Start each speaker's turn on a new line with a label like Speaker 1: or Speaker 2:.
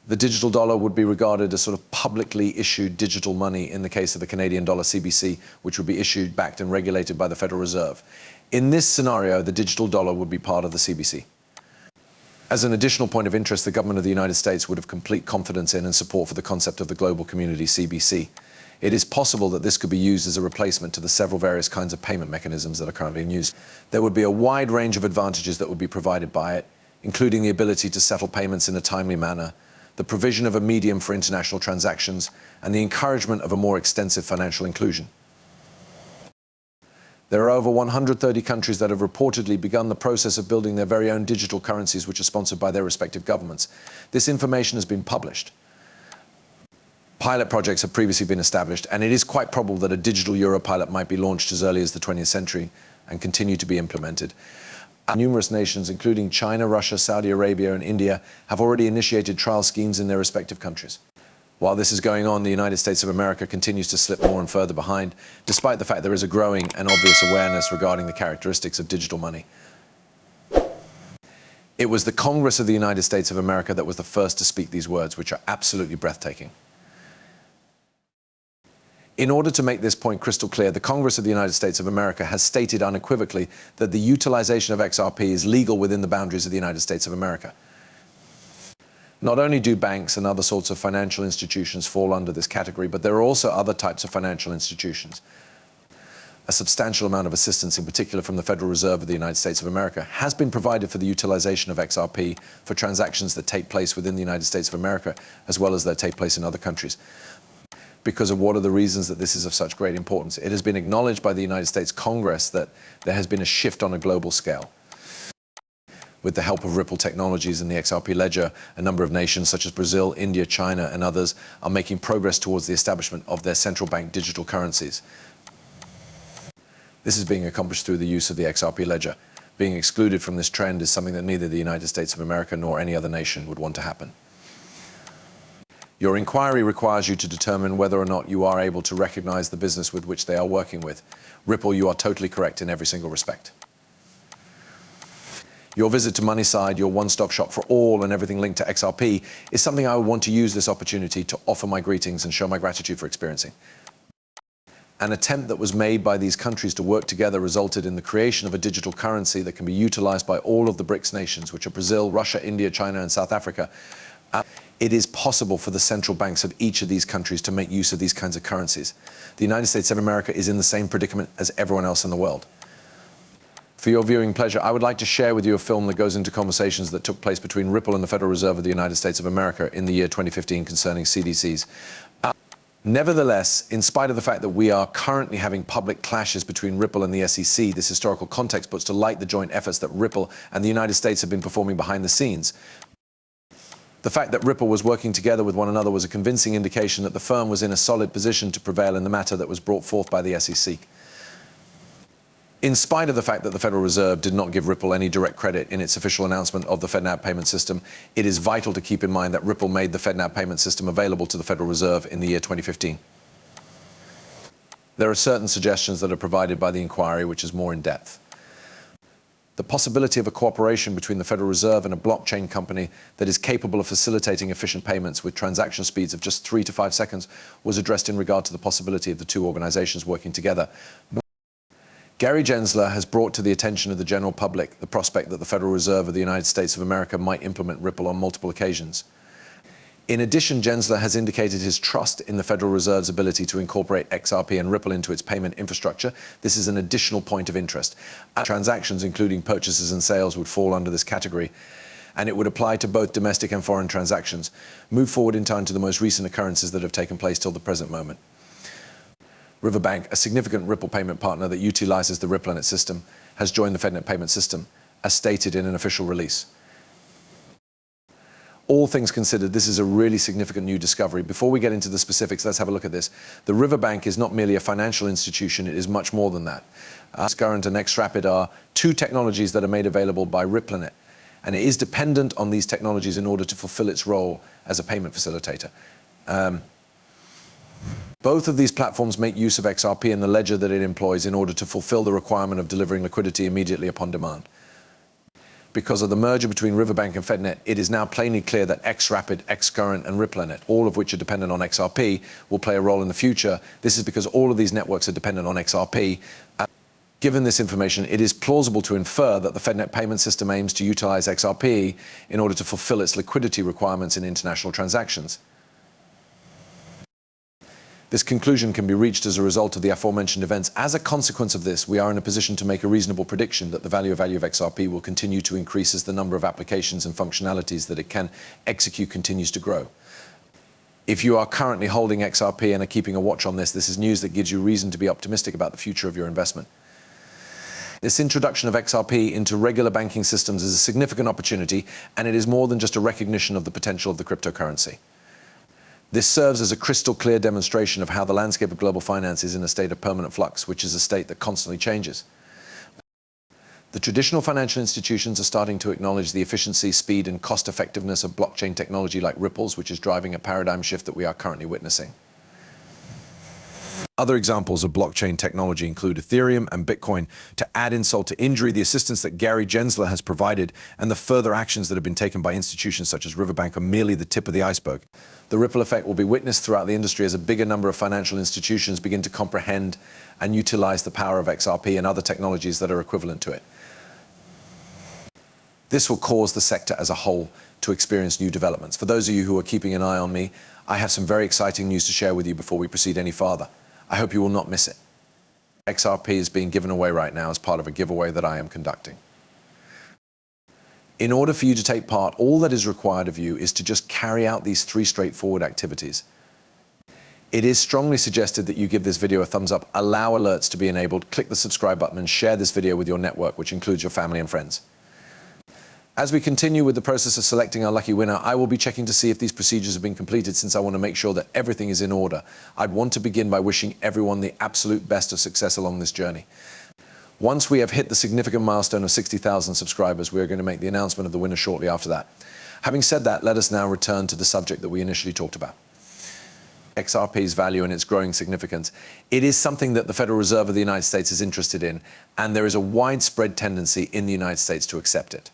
Speaker 1: The digital dollar would be regarded as sort of publicly issued digital money in the case of the Canadian dollar CBC, which would be issued, backed and regulated by the Federal Reserve. In this scenario, the digital dollar would be part of the CBC. As an additional point of interest, the government of the United States would have complete confidence in and support for the concept of the global community CBC. It is possible that this could be used as a replacement to the several various kinds of payment mechanisms that are currently in use. There would be a wide range of advantages that would be provided by it, including the ability to settle payments in a timely manner, the provision of a medium for international transactions, and the encouragement of a more extensive financial inclusion. There are over 130 countries that have reportedly begun the process of building their very own digital currencies, which are sponsored by their respective governments. This information has been published. Pilot projects have previously been established, and it is quite probable that a digital euro pilot might be launched as early as the 20th century and continue to be implemented. Numerous nations, including China, Russia, Saudi Arabia, and India, have already initiated trial schemes in their respective countries. While this is going on, the United States of America continues to slip more and further behind, despite the fact there is a growing and obvious awareness regarding the characteristics of digital money. It was the Congress of the United States of America that was the first to speak these words, which are absolutely breathtaking. In order to make this point crystal clear, the Congress of the United States of America has stated unequivocally that the utilization of XRP is legal within the boundaries of the United States of America. Not only do banks and other sorts of financial institutions fall under this category, but there are also other types of financial institutions. A substantial amount of assistance, in particular from the Federal Reserve of the United States of America, has been provided for the utilization of XRP for transactions that take place within the United States of America, as well as that take place in other countries. Because of what are the reasons that this is of such great importance? It has been acknowledged by the United States Congress that there has been a shift on a global scale. With the help of Ripple Technologies and the XRP ledger, a number of nations such as Brazil, India, China, and others are making progress towards the establishment of their central bank digital currencies. This is being accomplished through the use of the XRP ledger. Being excluded from this trend is something that neither the United States of America nor any other nation would want to happen. Your inquiry requires you to determine whether or not you are able to recognize the business with which they are working with. Ripple, you are totally correct in every single respect. Your visit to Moneyside, your one-stop shop for all and everything linked to XRP, is something I would want to use this opportunity to offer my greetings and show my gratitude for experiencing. An attempt that was made by these countries to work together resulted in the creation of a digital currency that can be utilized by all of the BRICS nations, which are Brazil, Russia, India, China, and South Africa. It is possible for the central banks of each of these countries to make use of these kinds of currencies. The United States of America is in the same predicament as everyone else in the world. For your viewing pleasure, I would like to share with you a film that goes into conversations that took place between Ripple and the Federal Reserve of the United States of America in the year 2015 concerning CDCs. Nevertheless, in spite of the fact that we are currently having public clashes between Ripple and the SEC, this historical context puts to light the joint efforts that Ripple and the United States have been performing behind the scenes. The fact that Ripple was working together with one another was a convincing indication that the firm was in a solid position to prevail in the matter that was brought forth by the SEC. In spite of the fact that the Federal Reserve did not give Ripple any direct credit in its official announcement of the FedNow payment system, it is vital to keep in mind that Ripple made the FedNow payment system available to the Federal Reserve in the year 2015. There are certain suggestions that are provided by the inquiry which is more in depth. The possibility of a cooperation between the Federal Reserve and a blockchain company that is capable of facilitating efficient payments with transaction speeds of just 3 to 5 seconds was addressed in regard to the possibility of the two organizations working together. Gary Gensler has brought to the attention of the general public the prospect that the Federal Reserve of the United States of America might implement Ripple on multiple occasions. In addition, Gensler has indicated his trust in the Federal Reserve's ability to incorporate XRP and Ripple into its payment infrastructure. This is an additional point of interest. Transactions, including purchases and sales, would fall under this category, and it would apply to both domestic and foreign transactions. Move forward in time to the most recent occurrences that have taken place till the present moment. Riverbank, a significant Ripple payment partner that utilizes the Ripple in its system, has joined the FedNow payment system, as stated in an official release. All things considered, this is a really significant new discovery. Before we get into the specifics, let's have a look at this. The Riverbank is not merely a financial institution, it is much more than that. Us.Current and XRP are two technologies that are made available by Ripple, and it is dependent on these technologies in order to fulfill its role as a payment facilitator. Both of these platforms make use of XRP and the ledger that it employs in order to fulfill the requirement of delivering liquidity immediately upon demand. because of the merger between Riverbank and FedNet, it is now plainly clear that XRapid, XCurrent, and RippleNet, all of which are dependent on XRP, will play a role in the future. This is because all of these networks are dependent on XRP. Given this information, it is plausible to infer that the FedNet payment system aims to utilize XRP in order to fulfill its liquidity requirements in international transactions. This conclusion can be reached as a result of the aforementioned events. As a consequence of this, we are in a position to make a reasonable prediction that the value of XRP will continue to increase as the number of applications and functionalities that it can execute continues to grow. If you are currently holding XRP and are keeping a watch on this, this is news that gives you reason to be optimistic about the future of your investment. This introduction of XRP into regular banking systems is a significant opportunity, and it is more than just a recognition of the potential of the cryptocurrency. This serves as a crystal clear demonstration of how the landscape of global finance is in a state of permanent flux, which is a state that constantly changes. The traditional financial institutions are starting to acknowledge the efficiency, speed, and cost effectiveness of blockchain technology like Ripple's, which is driving a paradigm shift that we are currently witnessing. Other examples of blockchain technology include Ethereum and Bitcoin. To add insult to injury, the assistance that Gary Gensler has provided and the further actions that have been taken by institutions such as Riverbank are merely the tip of the iceberg. The ripple effect will be witnessed throughout the industry as a bigger number of financial institutions begin to comprehend and utilize the power of XRP and other technologies that are equivalent to it. This will cause the sector as a whole to experience new developments. For those of you who are keeping an eye on me, I have some very exciting news to share with you before we proceed any farther. I hope you will not miss it. XRP is being given away right now as part of a giveaway that I am conducting. In order for you to take part, all that is required of you is to just carry out these 3 straightforward activities. It is strongly suggested that you give this video a thumbs up, allow alerts to be enabled, click the subscribe button, and share this video with your network, which includes your family and friends. As we continue with the process of selecting our lucky winner, I will be checking to see if these procedures have been completed, since I want to make sure that everything is in order. I'd want to begin by wishing everyone the absolute best of success along this journey. Once we have hit the significant milestone of 60,000 subscribers, we are going to make the announcement of the winner shortly after that. Having said that, let us now return to the subject that we initially talked about. XRP's value and its growing significance. It is something that the Federal Reserve of the United States is interested in, and there is a widespread tendency in the United States to accept it.